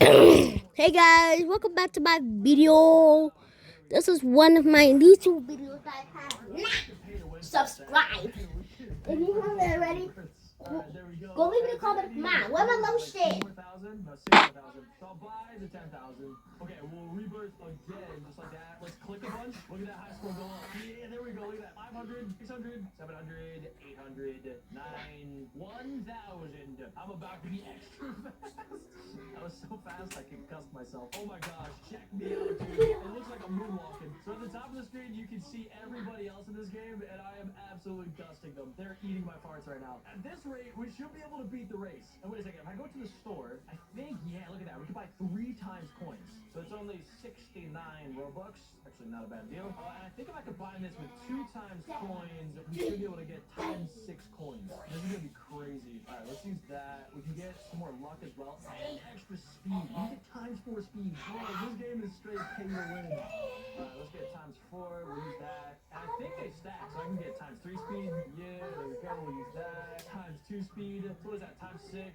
Hey guys, welcome back to my video. This is one of my YouTube videos that I have not subscribed. If you haven't already, go leave me a comment. Come on, where my lotion? So I'll buy the 10,000. Okay, we'll rebirth again, just like that. Let's click a bunch. Look at that high score go up. Yeah, there we go. Look at that. 500, 600, 700, 800, 9, 1,000. I'm about to be extra fast. I was so fast I concussed myself. Oh my gosh, check me out, dude. It looks like I'm moonwalking. So at the top of the screen, you can see everybody else in this game, and I am absolutely dusting them. They're eating my farts right now. At this rate, we should be able to beat the race. And wait a second, if I go to the store, I think, yeah, look at that. We can buy 3 times coins. So it's only 69 Robux. Actually, not a bad deal. And I think if I combine this with 2 times coins, we should be able to get times 6 coins. This is gonna be crazy. All right, let's use that. We can get some more luck as well, and extra speed. We can get times 4 speed. Oh, this game is straight pay to win. All right, let's get times 4. We'll use that. And I think they stack, so I can get times 3 speed. Yeah, there we go. We'll use that. Times 2 speed. So what is that? Times 6.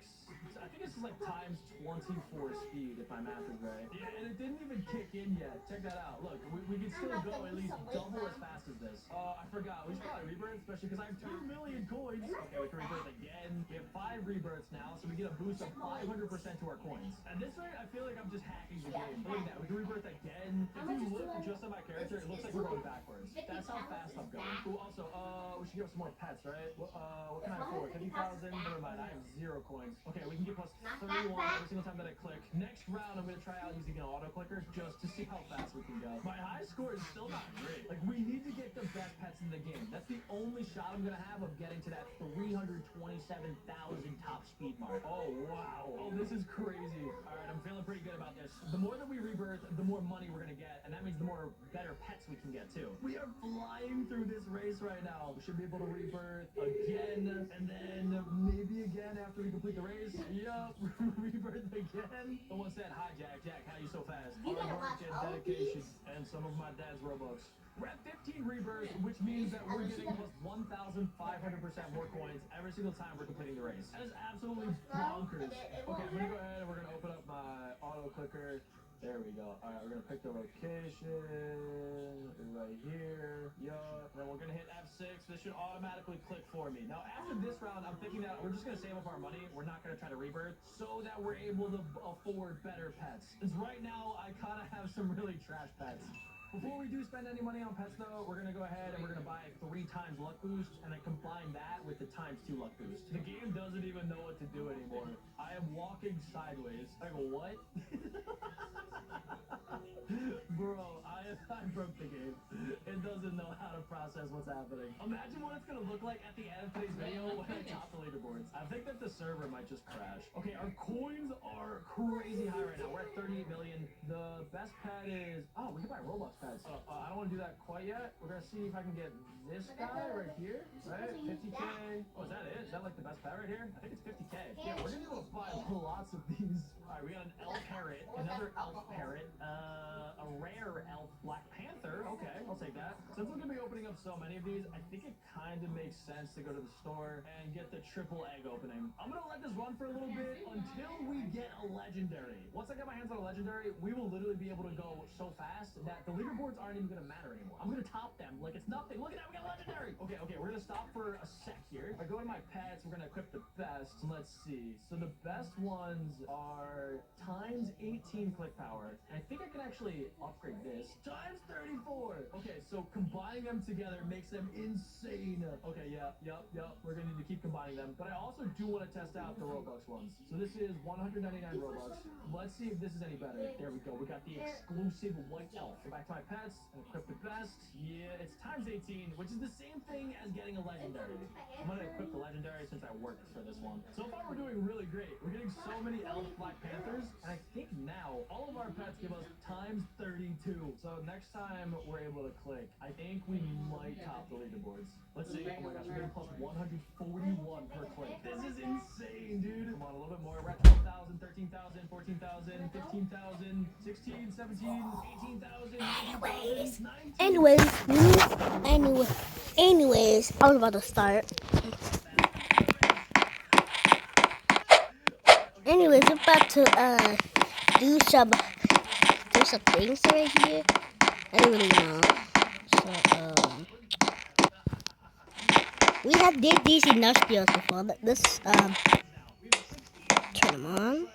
So I think this is like times 24 speed, if my math is right. Yeah, and it didn't even kick in yet. Check that out. Look, we can still go at least double as fast as this. I forgot. We should probably rebirth, especially because I have 2 million coins. Okay, we can rebirth again. We have 5 rebirths now, so we get a boost of 500% to our coins. At this rate, I feel like I'm just hacking the game. Look at that. We can rebirth again. If you look just at my character, it looks like we're going backwards. That's how fast I'm going. Ooh, also, we should give some more pets, right? What can I afford? 50,000? Never mind. I have 0 coins. Okay, we can get plus 31 every single time that I click. Next round, I'm going to try out using an auto clicker just to see how fast we can go. My high score is still not great. Like, we need to get the best pets in the game. That's the only shot I'm going to have of getting to that 327,000 top speed mark. Oh, wow. Oh, this is crazy. All right, I'm feeling pretty good about this. The more that we rebirth, the more money we're going to get, and that means the more better pets we can get, too. We are flying through this race right now. We should be able to rebirth again, and then maybe again after we complete the race. Yup, rebirth again. Someone said, hi, Jack. Jack, how you so fast? Hard work and dedication, and some of my dad's Robux. We're at 15 rebirths, which means that we're getting plus 1,500% more coins every single time we're completing the race. That is absolutely bonkers. Okay, I'm gonna go ahead and we're gonna open up my auto clicker. There we go. All right, we're gonna pick the location right here. Yup. Then we're gonna hit F6. This should automatically click for me. Now, after this round, I'm thinking that we're just gonna save up our money. We're not gonna try to rebirth so that we're able to afford better pets. Because right now, I kind of have some really trash pets. Before we do spend any money on pets, though, we're going to go ahead and we're going to buy 3 times luck boost and then combine that with the times 2 luck boost. The game doesn't even know what to do anymore. I am walking sideways. Like, what? Bro, I broke the game. It doesn't know how to process what's happening. Imagine what it's going to look like at the end of today's video when I top the leaderboards. I think that the server might just crash. Okay, our coins are crazy high right now. We're at 38 million. The best pet is... Oh, we can buy Robux pets. I don't want to do that quite yet. We're going to see if I can get this guy right here. Right? 50k. Oh, is that it? Is that like the best pet right here? I think it's 50k. Yeah, we're going to be able to buy lots of these. All right, we got an elf parrot, another elf parrot, a rare elf black panther. Okay, I'll take that. Since we're going to be opening up so many of these, I think it kind of makes sense to go to the store and get the triple egg opening. I'm going to let this run for a little bit until we get a legendary. Once I get my hands on a legendary, we will literally be able to go so fast that the leaderboards aren't even going to matter anymore. I'm going to top them like it's nothing. Look at that, we got a legendary. Okay, we're going to stop for a sec here. If I go to my pets, we're going to equip the best. Let's see. So the best ones are times 18 click power. And I think I can actually upgrade this. Times 34. Okay, so combining them together makes them insane. Okay, yeah. We're going to need to keep combining them. But I also do want to test out the Robux ones. So this is 199 Robux. Let's see if this is any better. There we go. We got the exclusive white elf. Go back to my pets and equip the best. Yeah, it's times 18, which is the same thing as getting a legendary. I'm going to equip the legendary since I worked for this one. So far, we're doing really great. We're getting so many elf black panthers. And I think now all of our pets give us times 32. So next time we're able to click, I think we might top the leaderboards. Let's see. Oh my gosh, we're getting plus 141 per click. This is insane, dude. Come on, a little bit more. We're at 12,000, 13,000, 14,000, 15,000, 16, 17, 18,000, 19,000. Anyways, I was about to start. Anyways, we're about to do some things right here. I don't really know. So we have did these enough spells before. Let's turn them on.